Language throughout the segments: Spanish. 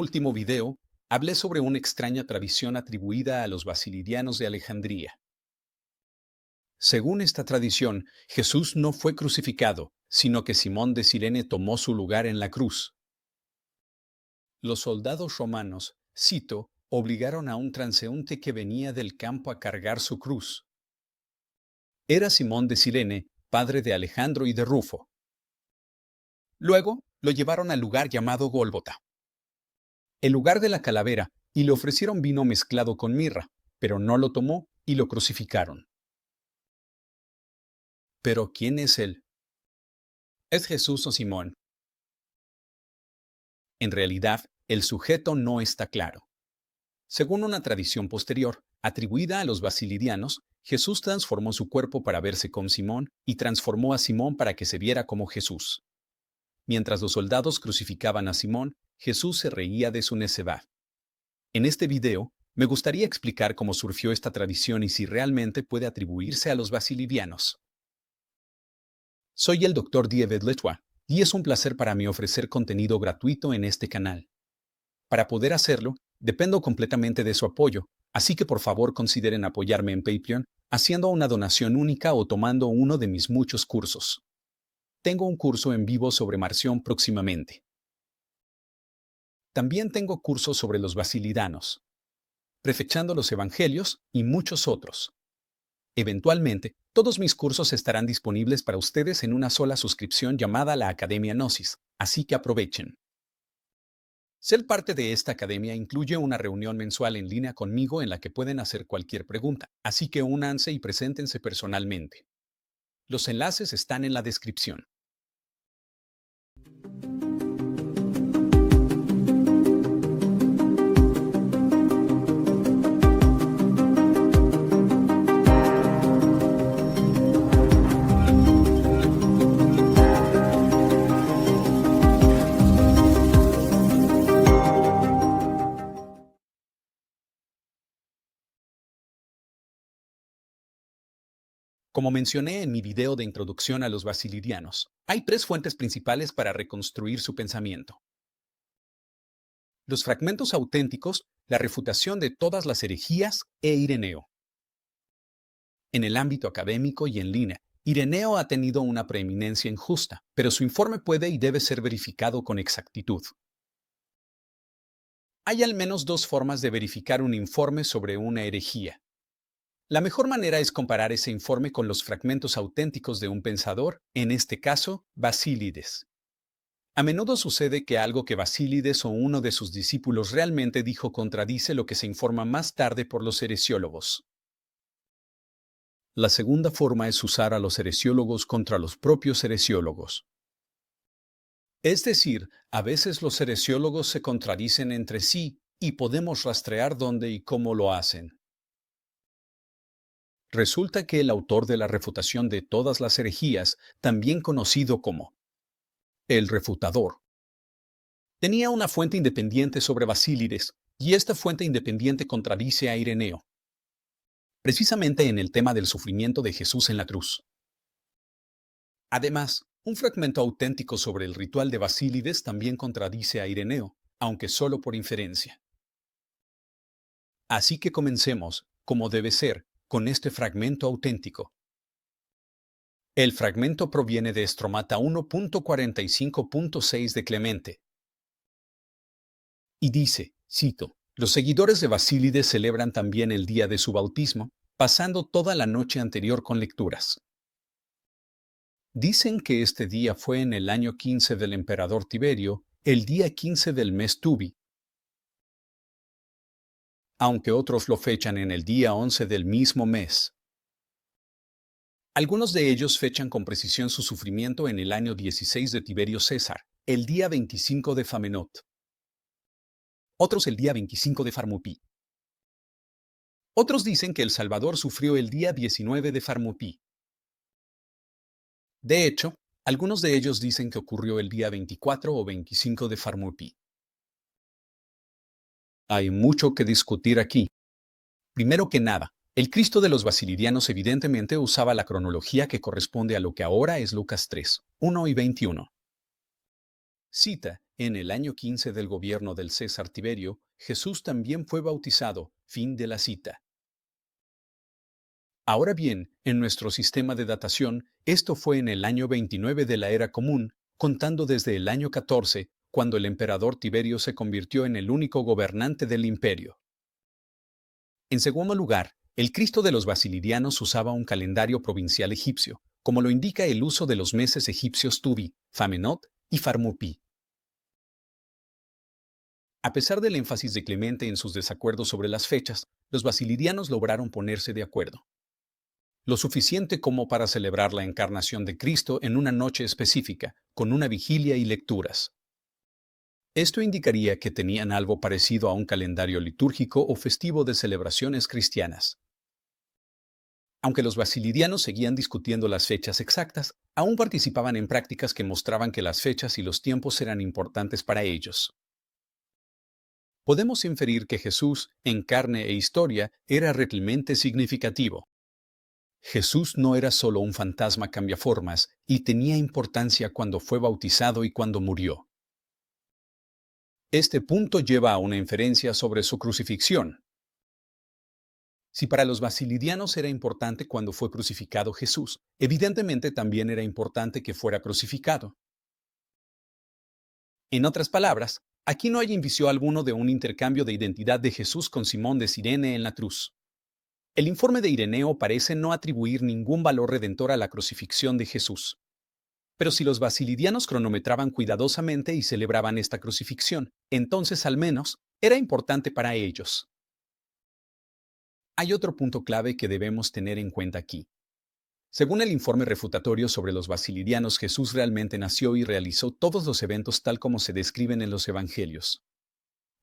último video, hablé sobre una extraña tradición atribuida a los basilidianos de Alejandría. Según esta tradición, Jesús no fue crucificado, sino que Simón de Cirene tomó su lugar en la cruz. Los soldados romanos, cito, obligaron a un transeúnte que venía del campo a cargar su cruz. Era Simón de Cirene, padre de Alejandro y de Rufo. Luego lo llevaron al lugar llamado Gólgota, el lugar de la calavera, y le ofrecieron vino mezclado con mirra, pero no lo tomó y lo crucificaron. ¿Pero quién es él? ¿Es Jesús o Simón? En realidad, el sujeto no está claro. Según una tradición posterior, atribuida a los basilidianos, Jesús transformó su cuerpo para verse con Simón y transformó a Simón para que se viera como Jesús. Mientras los soldados crucificaban a Simón, Jesús se reía de su necedad. En este video, me gustaría explicar cómo surgió esta tradición y si realmente puede atribuirse a los basilidianos. Soy el Dr. David Letwa, y es un placer para mí ofrecer contenido gratuito en este canal. Para poder hacerlo, dependo completamente de su apoyo, así que por favor consideren apoyarme en Patreon, haciendo una donación única o tomando uno de mis muchos cursos. Tengo un curso en vivo sobre Marción próximamente. También tengo cursos sobre los basilidanos, prefechando los evangelios y muchos otros. Eventualmente, todos mis cursos estarán disponibles para ustedes en una sola suscripción llamada la Academia Gnosis, así que aprovechen. Ser parte de esta academia incluye una reunión mensual en línea conmigo en la que pueden hacer cualquier pregunta, así que únanse y preséntense personalmente. Los enlaces están en la descripción. Como mencioné en mi video de introducción a los basilidianos, hay tres fuentes principales para reconstruir su pensamiento. Los fragmentos auténticos, la refutación de todas las herejías e Ireneo. En el ámbito académico y en línea, Ireneo ha tenido una preeminencia injusta, pero su informe puede y debe ser verificado con exactitud. Hay al menos dos formas de verificar un informe sobre una herejía. La mejor manera es comparar ese informe con los fragmentos auténticos de un pensador, en este caso, Basílides. A menudo sucede que algo que Basílides o uno de sus discípulos realmente dijo contradice lo que se informa más tarde por los heresiólogos. La segunda forma es usar a los heresiólogos contra los propios heresiólogos. Es decir, a veces los heresiólogos se contradicen entre sí y podemos rastrear dónde y cómo lo hacen. Resulta que el autor de la refutación de todas las herejías, también conocido como el refutador, tenía una fuente independiente sobre Basílides, y esta fuente independiente contradice a Ireneo, precisamente en el tema del sufrimiento de Jesús en la cruz. Además, un fragmento auténtico sobre el ritual de Basílides también contradice a Ireneo, aunque solo por inferencia. Así que comencemos, como debe ser, con este fragmento auténtico. El fragmento proviene de Estromata 1.45.6 de Clemente. Y dice, cito, los seguidores de Basílides celebran también el día de su bautismo, pasando toda la noche anterior con lecturas. Dicen que este día fue en el año 15 del emperador Tiberio, el día 15 del mes Tubi, aunque otros lo fechan en el día 11 del mismo mes. Algunos de ellos fechan con precisión su sufrimiento en el año 16 de Tiberio César, el día 25 de Famenot. Otros el día 25 de Farmupí. Otros dicen que el Salvador sufrió el día 19 de Farmupí. De hecho, algunos de ellos dicen que ocurrió el día 24 o 25 de Farmupí. Hay mucho que discutir aquí. Primero que nada, el Cristo de los basilidianos evidentemente usaba la cronología que corresponde a lo que ahora es Lucas 3, 1 y 21. Cita, En el año 15 del gobierno del César Tiberio, Jesús también fue bautizado. Fin de la cita. Ahora bien, en nuestro sistema de datación, esto fue en el año 29 de la era común, contando desde el año 14, cuando el emperador Tiberio se convirtió en el único gobernante del imperio. En segundo lugar, el Cristo de los Basilirianos usaba un calendario provincial egipcio, como lo indica el uso de los meses egipcios Tubi, Famenot y Farmupi. A pesar del énfasis de Clemente en sus desacuerdos sobre las fechas, los basilirianos lograron ponerse de acuerdo. Lo suficiente como para celebrar la encarnación de Cristo en una noche específica, con una vigilia y lecturas. Esto indicaría que tenían algo parecido a un calendario litúrgico o festivo de celebraciones cristianas. Aunque los basilirianos seguían discutiendo las fechas exactas, aún participaban en prácticas que mostraban que las fechas y los tiempos eran importantes para ellos. Podemos inferir que Jesús, en carne e historia, era realmente significativo. Jesús no era solo un fantasma cambiaformas y tenía importancia cuando fue bautizado y cuando murió. Este punto lleva a una inferencia sobre su crucifixión. Si para los basilirianos era importante cuando fue crucificado Jesús, evidentemente también era importante que fuera crucificado. En otras palabras, aquí no hay indicio alguno de un intercambio de identidad de Jesús con Simón de Cirene en la cruz. El informe de Ireneo parece no atribuir ningún valor redentor a la crucifixión de Jesús. Pero si los basilirianos cronometraban cuidadosamente y celebraban esta crucifixión, entonces al menos era importante para ellos. Hay otro punto clave que debemos tener en cuenta aquí. Según el informe refutatorio sobre los basilirianos, Jesús realmente nació y realizó todos los eventos tal como se describen en los evangelios.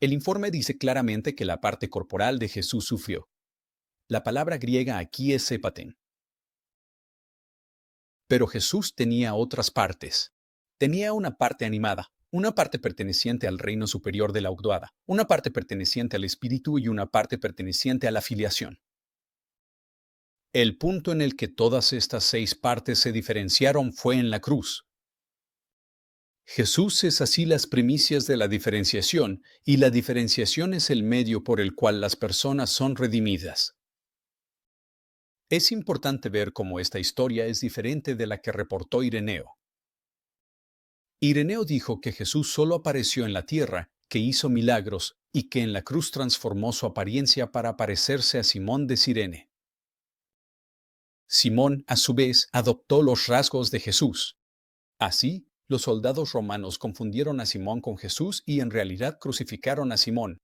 El informe dice claramente que la parte corporal de Jesús sufrió. La palabra griega aquí es hepaten. Pero Jesús tenía otras partes. Tenía una parte animada, una parte perteneciente al reino superior de la Ogdoada, una parte perteneciente al espíritu y una parte perteneciente a la filiación. El punto en el que todas estas 6 partes se diferenciaron fue en la cruz. Jesús es así las primicias de la diferenciación, y la diferenciación es el medio por el cual las personas son redimidas. Es importante ver cómo esta historia es diferente de la que reportó Ireneo. Ireneo dijo que Jesús solo apareció en la tierra, que hizo milagros y que en la cruz transformó su apariencia para parecerse a Simón de Cirene. Simón, a su vez, adoptó los rasgos de Jesús. Así, los soldados romanos confundieron a Simón con Jesús y en realidad crucificaron a Simón.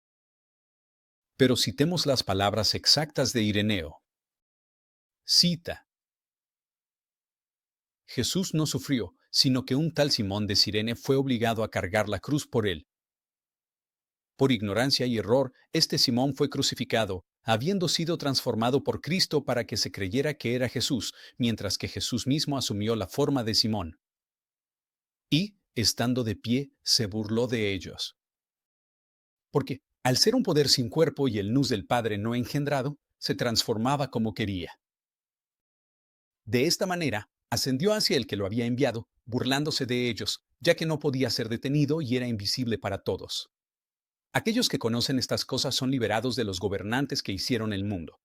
Pero citemos las palabras exactas de Ireneo. Cita: Jesús no sufrió, sino que un tal Simón de Cirene fue obligado a cargar la cruz por él. Por ignorancia y error, este Simón fue crucificado, habiendo sido transformado por Cristo para que se creyera que era Jesús, mientras que Jesús mismo asumió la forma de Simón. Y, estando de pie, se burló de ellos. Porque, al ser un poder sin cuerpo y el nus del Padre no engendrado, se transformaba como quería. De esta manera, ascendió hacia el que lo había enviado, burlándose de ellos, ya que no podía ser detenido y era invisible para todos. Aquellos que conocen estas cosas son liberados de los gobernantes que hicieron el mundo.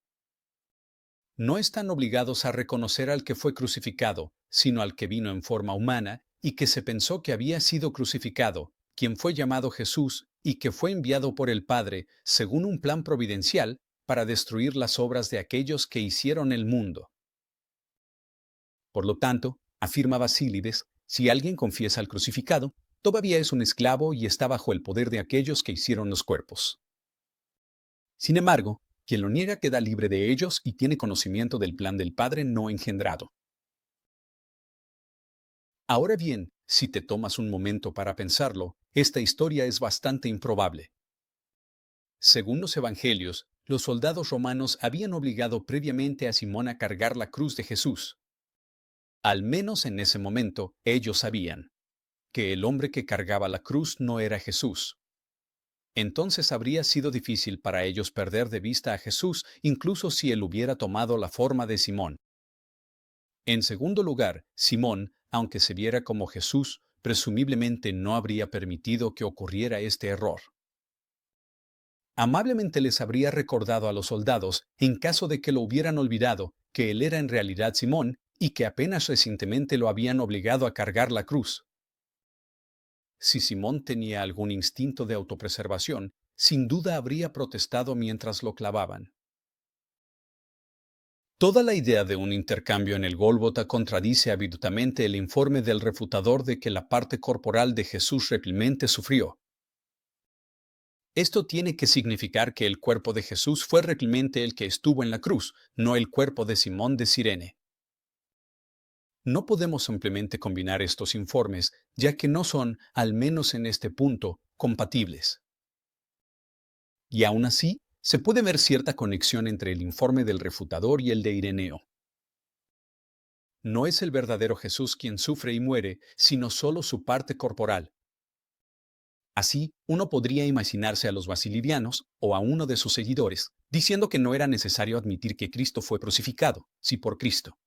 No están obligados a reconocer al que fue crucificado, sino al que vino en forma humana y que se pensó que había sido crucificado, quien fue llamado Jesús y que fue enviado por el Padre, según un plan providencial, para destruir las obras de aquellos que hicieron el mundo. Por lo tanto, afirma Basílides, si alguien confiesa al crucificado, todavía es un esclavo y está bajo el poder de aquellos que hicieron los cuerpos. Sin embargo, quien lo niega queda libre de ellos y tiene conocimiento del plan del Padre no engendrado. Ahora bien, si te tomas un momento para pensarlo, esta historia es bastante improbable. Según los evangelios, los soldados romanos habían obligado previamente a Simón a cargar la cruz de Jesús. Al menos en ese momento, ellos sabían que el hombre que cargaba la cruz no era Jesús. Entonces habría sido difícil para ellos perder de vista a Jesús, incluso si él hubiera tomado la forma de Simón. En segundo lugar, Simón, aunque se viera como Jesús, presumiblemente no habría permitido que ocurriera este error. Amablemente les habría recordado a los soldados, en caso de que lo hubieran olvidado, que él era en realidad Simón y que apenas recientemente lo habían obligado a cargar la cruz. Si Simón tenía algún instinto de autopreservación, sin duda habría protestado mientras lo clavaban. Toda la idea de un intercambio en el Gólgota contradice abiertamente el informe del refutador de que la parte corporal de Jesús realmente sufrió. Esto tiene que significar que el cuerpo de Jesús fue realmente el que estuvo en la cruz, no el cuerpo de Simón de Cirene. No podemos simplemente combinar estos informes, ya que no son, al menos en este punto, compatibles. Y aún así, se puede ver cierta conexión entre el informe del refutador y el de Ireneo. No es el verdadero Jesús quien sufre y muere, sino solo su parte corporal. Así, uno podría imaginarse a los basilidianos, o a uno de sus seguidores, diciendo que no era necesario admitir que Cristo fue crucificado, si por Cristo.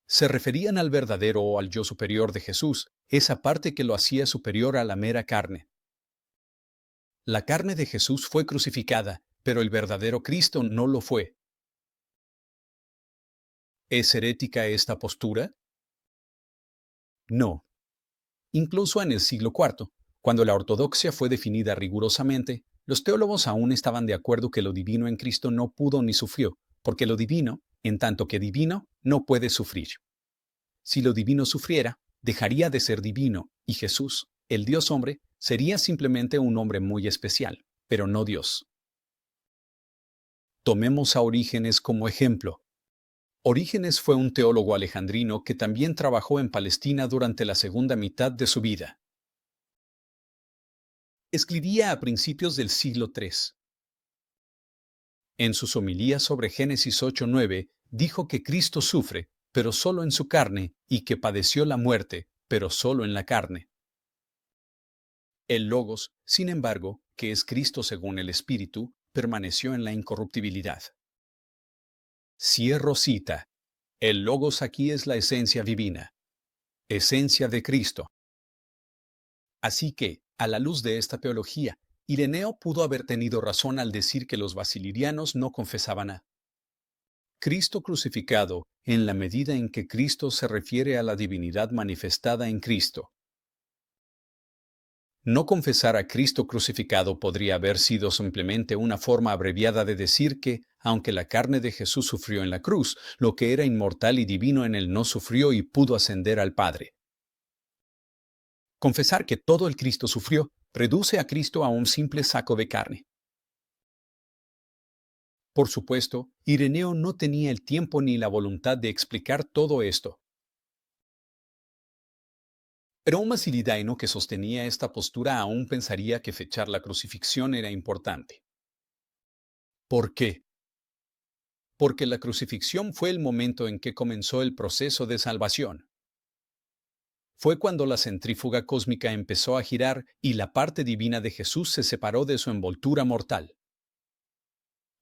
Se referían al verdadero o al yo superior de Jesús, esa parte que lo hacía superior a la mera carne. La carne de Jesús fue crucificada, pero el verdadero Cristo no lo fue. ¿Es herética esta postura? No. Incluso en el siglo IV, cuando la ortodoxia fue definida rigurosamente, los teólogos aún estaban de acuerdo que lo divino en Cristo no pudo ni sufrió, porque lo divino, en tanto que divino, no puede sufrir. Si lo divino sufriera, dejaría de ser divino, y Jesús, el Dios hombre, sería simplemente un hombre muy especial, pero no Dios. Tomemos a Orígenes como ejemplo. Orígenes fue un teólogo alejandrino que también trabajó en Palestina durante la segunda mitad de su vida. Escribía a principios del siglo III. En sus homilías sobre Génesis 8:9, dijo que Cristo sufre, pero solo en su carne, y que padeció la muerte, pero solo en la carne. El Logos, sin embargo, que es Cristo según el Espíritu, permaneció en la incorruptibilidad. Cierro cita. El Logos aquí es la esencia divina, esencia de Cristo. Así que, a la luz de esta teología, Ireneo pudo haber tenido razón al decir que los basilirianos no confesaban a Cristo crucificado en la medida en que Cristo se refiere a la divinidad manifestada en Cristo. No confesar a Cristo crucificado podría haber sido simplemente una forma abreviada de decir que, aunque la carne de Jesús sufrió en la cruz, lo que era inmortal y divino en él no sufrió y pudo ascender al Padre. Confesar que todo el Cristo sufrió reduce a Cristo a un simple saco de carne. Por supuesto, Ireneo no tenía el tiempo ni la voluntad de explicar todo esto. Pero un basilidaino que sostenía esta postura aún pensaría que fechar la crucifixión era importante. ¿Por qué? Porque la crucifixión fue el momento en que comenzó el proceso de salvación. Fue cuando la centrífuga cósmica empezó a girar y la parte divina de Jesús se separó de su envoltura mortal.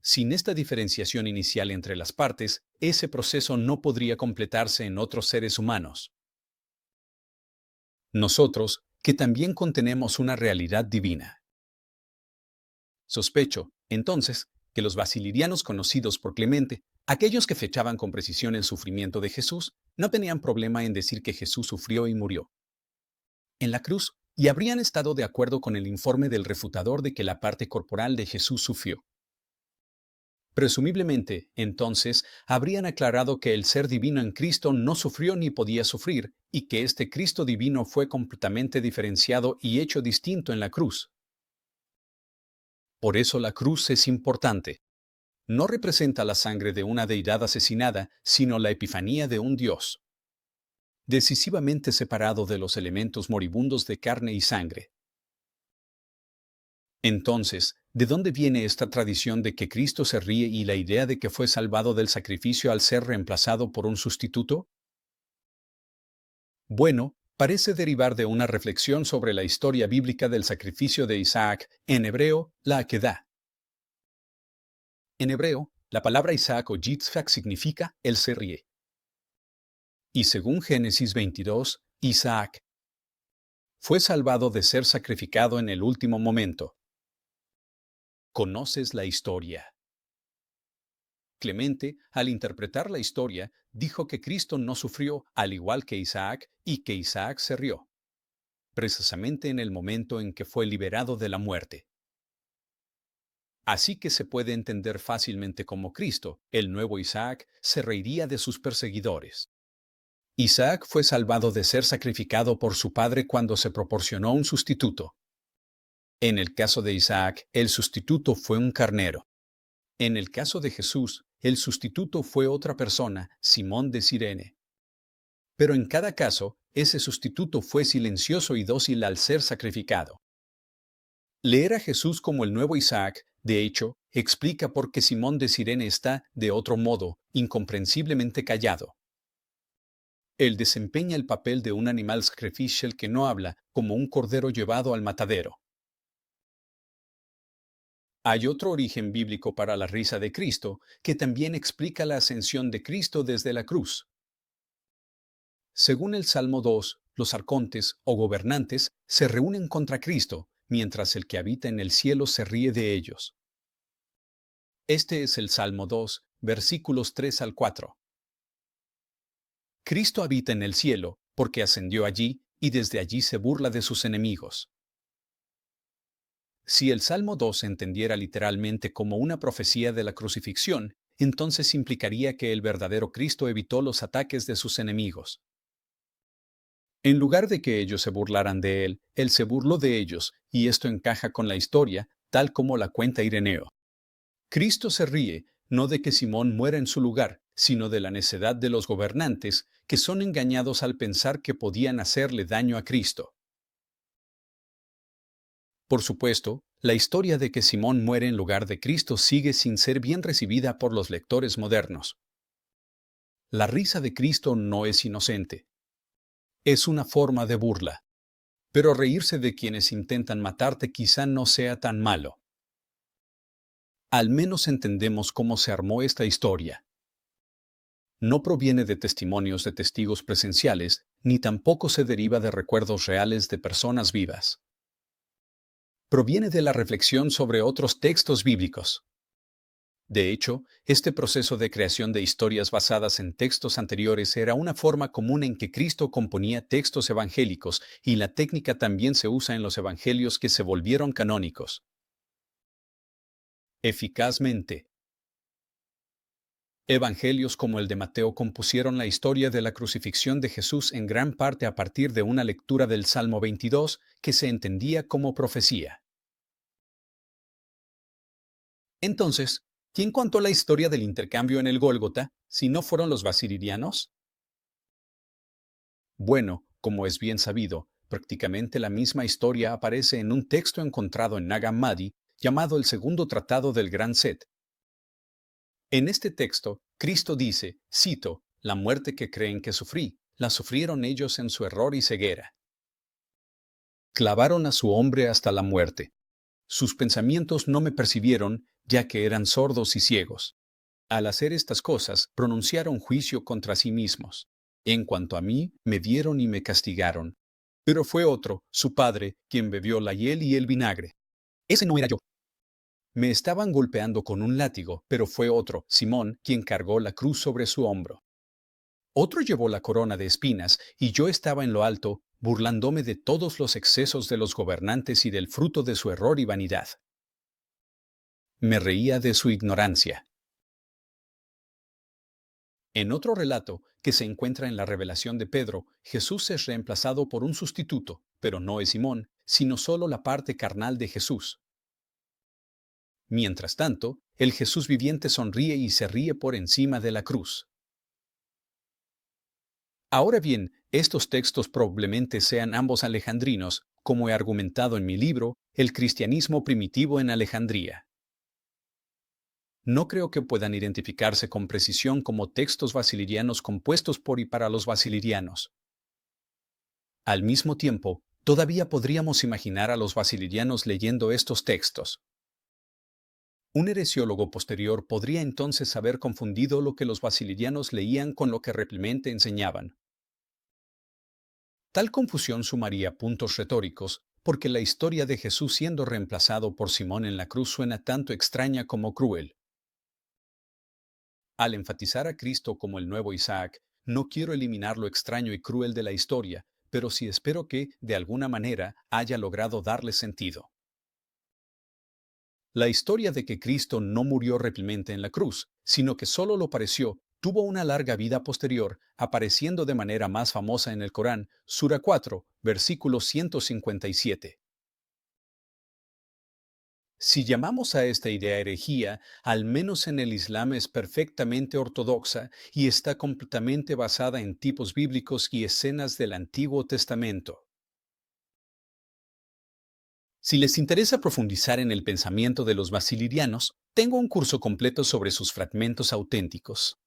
Sin esta diferenciación inicial entre las partes, ese proceso no podría completarse en otros seres humanos. Nosotros, que también contenemos una realidad divina. Sospecho, entonces, que los basilirianos conocidos por Clemente, aquellos que fechaban con precisión el sufrimiento de Jesús, no tenían problema en decir que Jesús sufrió y murió en la cruz, y habrían estado de acuerdo con el informe del refutador de que la parte corporal de Jesús sufrió. Presumiblemente, entonces, habrían aclarado que el ser divino en Cristo no sufrió ni podía sufrir, y que este Cristo divino fue completamente diferenciado y hecho distinto en la cruz. Por eso la cruz es importante. No representa la sangre de una deidad asesinada, sino la epifanía de un Dios, decisivamente separado de los elementos moribundos de carne y sangre. Entonces, ¿de dónde viene esta tradición de que Cristo se ríe y la idea de que fue salvado del sacrificio al ser reemplazado por un sustituto? Bueno, parece derivar de una reflexión sobre la historia bíblica del sacrificio de Isaac, en hebreo, la Akedah. En hebreo, la palabra Isaac o Yitzhak significa él se ríe. Y según Génesis 22, Isaac Fue salvado de ser sacrificado en el último momento. ¿Conoces la historia? Clemente, al interpretar la historia, dijo que Cristo no sufrió al igual que Isaac y que Isaac se rió, precisamente en el momento en que fue liberado de la muerte. Así que se puede entender fácilmente cómo Cristo, el nuevo Isaac, se reiría de sus perseguidores. Isaac fue salvado de ser sacrificado por su padre cuando se proporcionó un sustituto. En el caso de Isaac, el sustituto fue un carnero. En el caso de Jesús, el sustituto fue otra persona, Simón de Cirene. Pero en cada caso, ese sustituto fue silencioso y dócil al ser sacrificado. Leer a Jesús como el nuevo Isaac, de hecho, explica por qué Simón de Cirene está, de otro modo, incomprensiblemente callado. Él desempeña el papel de un animal sacrificial que no habla, como un cordero llevado al matadero. Hay otro origen bíblico para la risa de Cristo, que también explica la ascensión de Cristo desde la cruz. Según el Salmo 2, los arcontes o gobernantes se reúnen contra Cristo, mientras el que habita en el cielo se ríe de ellos. Este es el Salmo 2, versículos 3 al 4. Cristo habita en el cielo, porque ascendió allí, y desde allí se burla de sus enemigos. Si el Salmo 2 se entendiera literalmente como una profecía de la crucifixión, entonces implicaría que el verdadero Cristo evitó los ataques de sus enemigos. En lugar de que ellos se burlaran de él se burló de ellos, y esto encaja con la historia, tal como la cuenta Ireneo. Cristo se ríe, no de que Simón muera en su lugar, sino de la necedad de los gobernantes, que son engañados al pensar que podían hacerle daño a Cristo. Por supuesto, la historia de que Simón muere en lugar de Cristo sigue sin ser bien recibida por los lectores modernos. La risa de Cristo no es inocente. Es una forma de burla. Pero reírse de quienes intentan matarte quizá no sea tan malo. Al menos entendemos cómo se armó esta historia. No proviene de testimonios de testigos presenciales, ni tampoco se deriva de recuerdos reales de personas vivas. Proviene de la reflexión sobre otros textos bíblicos. De hecho, este proceso de creación de historias basadas en textos anteriores era una forma común en que Cristo componía textos evangélicos, y la técnica también se usa en los evangelios que se volvieron canónicos. Eficazmente. Evangelios como el de Mateo compusieron la historia de la crucifixión de Jesús en gran parte a partir de una lectura del Salmo 22, que se entendía como profecía. Entonces, ¿quién contó la historia del intercambio en el Gólgota, si no fueron los basilirianos? Bueno, como es bien sabido, prácticamente la misma historia aparece en un texto encontrado en Nag Hammadi, llamado el Segundo Tratado del Gran Set. En este texto, Cristo dice, cito, «La muerte que creen que sufrí, la sufrieron ellos en su error y ceguera. Clavaron a su hombre hasta la muerte. Sus pensamientos no me percibieron, ya que eran sordos y ciegos. Al hacer estas cosas, pronunciaron juicio contra sí mismos. En cuanto a mí, me dieron y me castigaron. Pero fue otro, su padre, quien bebió la hiel y el vinagre. Ese no era yo. Me estaban golpeando con un látigo, pero fue otro, Simón, quien cargó la cruz sobre su hombro. Otro llevó la corona de espinas, y yo estaba en lo alto, burlándome de todos los excesos de los gobernantes y del fruto de su error y vanidad. Me reía de su ignorancia. En otro relato, que se encuentra en la revelación de Pedro, Jesús es reemplazado por un sustituto, pero no es Simón, sino solo la parte carnal de Jesús. Mientras tanto, el Jesús viviente sonríe y se ríe por encima de la cruz. Ahora bien, estos textos probablemente sean ambos alejandrinos, como he argumentado en mi libro, El cristianismo primitivo en Alejandría. No creo que puedan identificarse con precisión como textos basilirianos compuestos por y para los basilirianos. Al mismo tiempo, todavía podríamos imaginar a los basilirianos leyendo estos textos. Un heresiólogo posterior podría entonces haber confundido lo que los basilirianos leían con lo que realmente enseñaban. Tal confusión sumaría puntos retóricos, porque la historia de Jesús siendo reemplazado por Simón en la cruz suena tanto extraña como cruel. Al enfatizar a Cristo como el nuevo Isaac, no quiero eliminar lo extraño y cruel de la historia, pero sí espero que, de alguna manera, haya logrado darle sentido. La historia de que Cristo no murió repelmente en la cruz, sino que solo lo pareció, tuvo una larga vida posterior, apareciendo de manera más famosa en el Corán, Sura 4, versículo 157. Si llamamos a esta idea herejía, al menos en el Islam es perfectamente ortodoxa y está completamente basada en tipos bíblicos y escenas del Antiguo Testamento. Si les interesa profundizar en el pensamiento de los basilirianos, tengo un curso completo sobre sus fragmentos auténticos.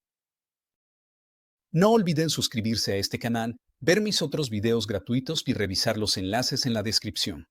No olviden suscribirse a este canal, ver mis otros videos gratuitos y revisar los enlaces en la descripción.